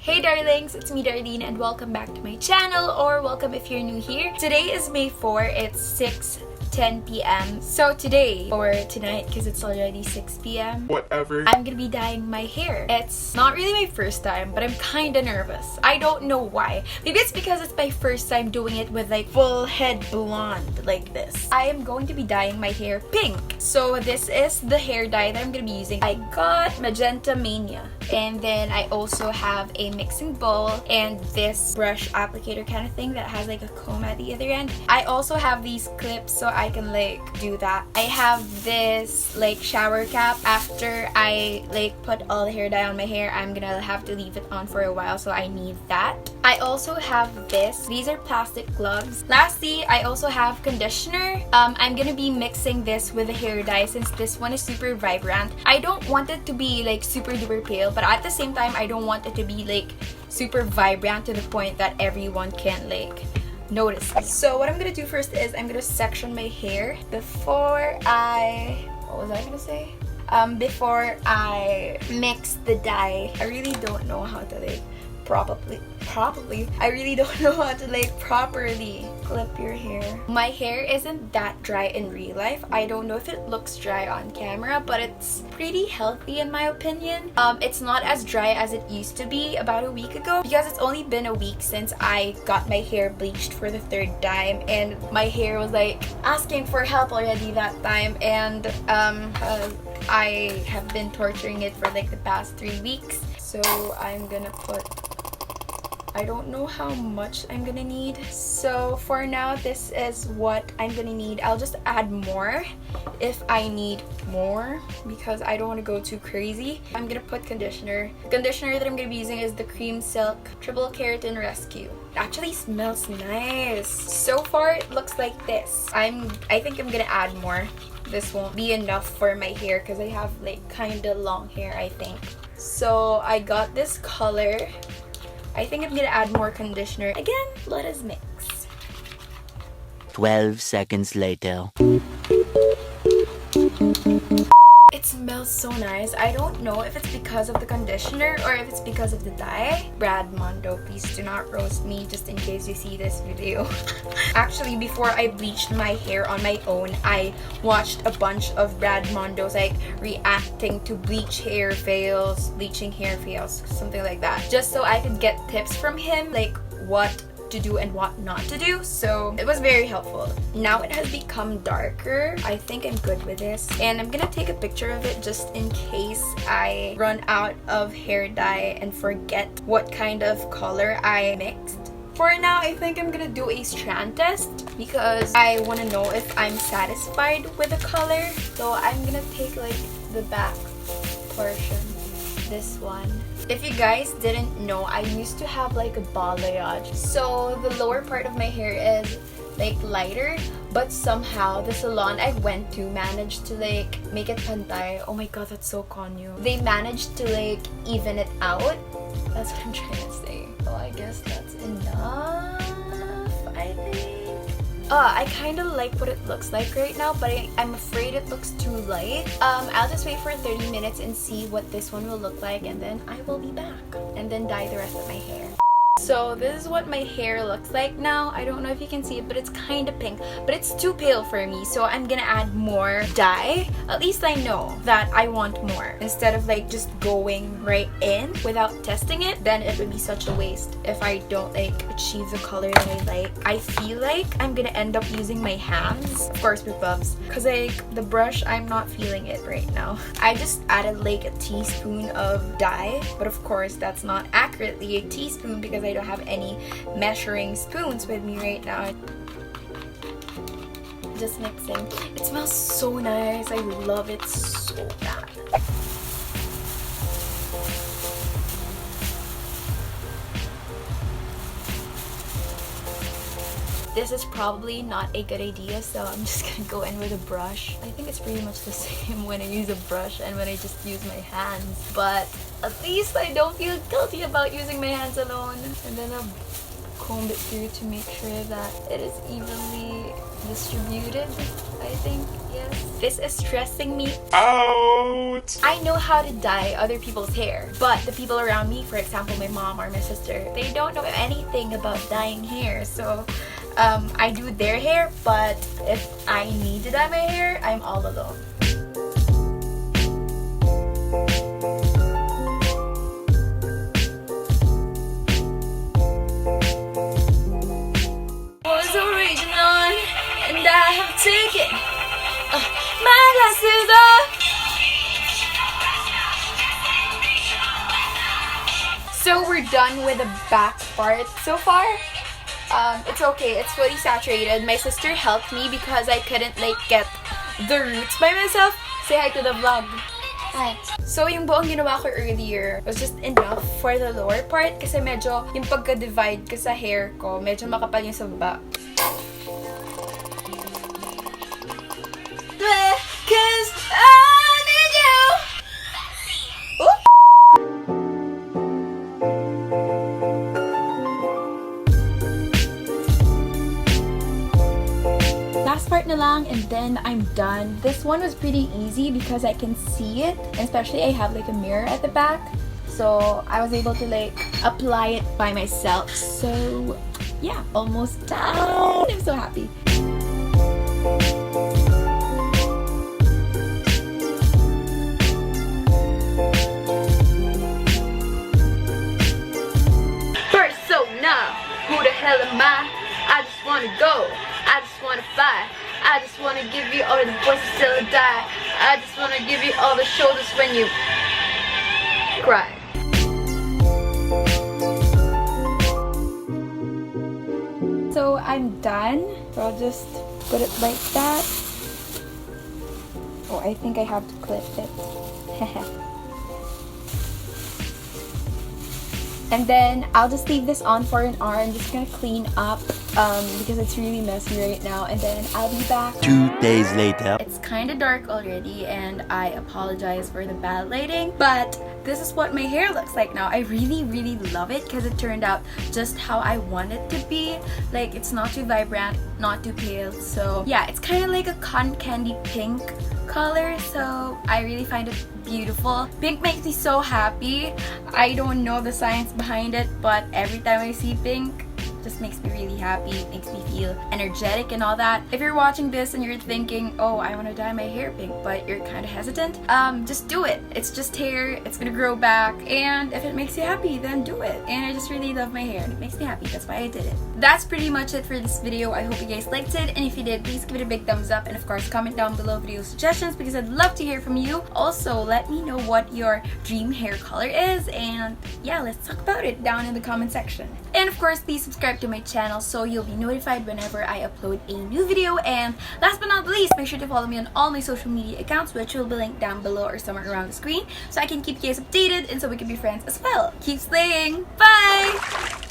Hey darlings, it's me Darlene and welcome back to my channel, or welcome if you're new here. Today is May 4, it's 6:10 p.m. So today, or tonight because it's already 6 p.m. whatever, I'm gonna be dyeing my hair. It's not really my first time, but I'm kinda nervous. I don't know why. Maybe it's because it's my first time doing it with like full head blonde like this. I am going to be dyeing my hair pink. So this is the hair dye that I'm gonna be using. I got Magenta Mania. And then I also have a mixing bowl and this brush applicator kind of thing that has like a comb at the other end. I also have these clips so I can like do that. I have this like shower cap. After I like put all the hair dye on my hair, I'm gonna have to leave it on for a while, so I need that. I also have this. These are plastic gloves. Lastly, I also have conditioner. I'm gonna be mixing this with the hair dye since this one is super vibrant. I don't want it to be like super duper pale, but at the same time I don't want it to be like super vibrant to the point that everyone can like notice me. So what I'm gonna do first is I'm gonna section my hair before before I mix the dye. I really don't know how to like I really don't know how to like properly clip your hair. My hair isn't that dry in real life. I don't know if it looks dry on camera, but it's pretty healthy in my opinion. It's not as dry as it used to be about a week ago because it's only been a week since I got my hair bleached for the third time, and my hair was like asking for help already that time, and I have been torturing it for like the past 3 weeks. So I'm gonna put, I don't know how much I'm gonna need. So for now, this is what I'm gonna need. I'll just add more if I need more because I don't want to go too crazy. I'm gonna put conditioner. The conditioner that I'm gonna be using is the Cream Silk Triple Keratin Rescue. It actually smells nice. So far, it looks like this. I think I'm gonna add more. This won't be enough for my hair because I have like kinda long hair, I think. So I got this color. I think I'm gonna add more conditioner. Again, let us mix. 12 seconds later. It smells so nice. I don't know if it's because of the conditioner or if it's because of the dye. Brad Mondo, please do not roast me just in case you see this video. Actually, before I bleached my hair on my own, I watched a bunch of Brad Mondos like reacting to bleaching hair fails, something like that. Just so I could get tips from him, like what to do and what not to do. So it was very helpful. Now it has become darker. I think I'm good with this, and I'm gonna take a picture of it just in case I run out of hair dye and forget what kind of color I mixed. For now, I think I'm gonna do a strand test because I want to know if I'm satisfied with the color. So I'm gonna take like the back portion, this one. If you guys didn't know, I used to have like a balayage. So the lower part of my hair is like lighter, but somehow the salon I went to managed to like make it pantay. Oh my god, that's so konyo. They managed to like even it out. That's what I'm trying to say. So I guess that's enough, I think. I kind of like what it looks like right now, but I'm afraid it looks too light. I'll just wait for 30 minutes and see what this one will look like, and then I will be back and then dye the rest of my hair. So this is what my hair looks like now. I don't know if you can see it, but it's kind of pink, but it's too pale for me, so I'm gonna add more dye. At least I know that I want more instead of like just going right in without testing it. Then it would be such a waste if I don't like achieve the color that I like. I feel like I'm gonna end up using my hands, of course with gloves, because like the brush, I'm not feeling it right now. I just added like a teaspoon of dye, but of course that's not accurately a teaspoon because I don't have any measuring spoons with me right now. Just mixing. It smells so nice. I love it so bad. This is probably not a good idea, so I'm just gonna go in with a brush. I think it's pretty much the same when I use a brush and when I just use my hands, but at least I don't feel guilty about using my hands alone. And then a comb it through to make sure that it is evenly distributed, I think. Yes. This is stressing me out. I know how to dye other people's hair, but the people around me, for example my mom or my sister, they don't know anything about dyeing hair. So I do their hair, but if I need to dye my hair, I'm all alone. Was original and I have taken my glasses off. So we're done with the back part so far. It's okay, it's fully saturated. My sister helped me because I couldn't like get the roots by myself. Say hi to the vlog. Hi. So yung buong ginawa ko earlier was just enough for the lower part kasi medyo yung pagka-divide ko sa hair ko, medyo makapal yung sa baba. Cause I need you. Ooh. Last part na lang and then I'm done. This one was pretty easy because I can see it, and especially I have like a mirror at the back, so I was able to like apply it by myself. So yeah, almost done. I'm so happy. Persona, who the hell am I just wanna go, I just wanna fly, I just wanna give you all the voices till I die, I just wanna give you all the shoulders when you cry. So I'm done, so I'll just put it like that. Oh, I think I have to clip it. And then I'll just leave this on for an hour. I'm just gonna clean up because it's really messy right now, and then I'll be back 2 days later. It's kind of dark already and I apologize for the bad lighting, but this is what my hair looks like now. I really love it because it turned out just how I want it to be. Like, it's not too vibrant, not too pale, so yeah, it's kind of like a cotton candy pink color, so I really find it beautiful. Pink makes me so happy. I don't know the science behind it, but every time I see pink, it just makes me really happy. It makes me feel energetic and all that. If you're watching this and you're thinking, oh, I want to dye my hair pink, but you're kind of hesitant, just do it. It's just hair, it's gonna grow back, and if it makes you happy, then do it. And I just really love my hair and it makes me happy, that's why I did it. That's pretty much it for this video. I hope you guys liked it, and if you did, please give it a big thumbs up, and of course comment down below video suggestions because I'd love to hear from you. Also, let me know what your dream hair color is, and yeah, let's talk about it down in the comment section. And of course, please subscribe to my channel so you'll be notified whenever I upload a new video. And last but not least, make sure to follow me on all my social media accounts, which will be linked down below or somewhere around the screen, so I can keep you guys updated and so we can be friends as well. Keep slaying! Bye!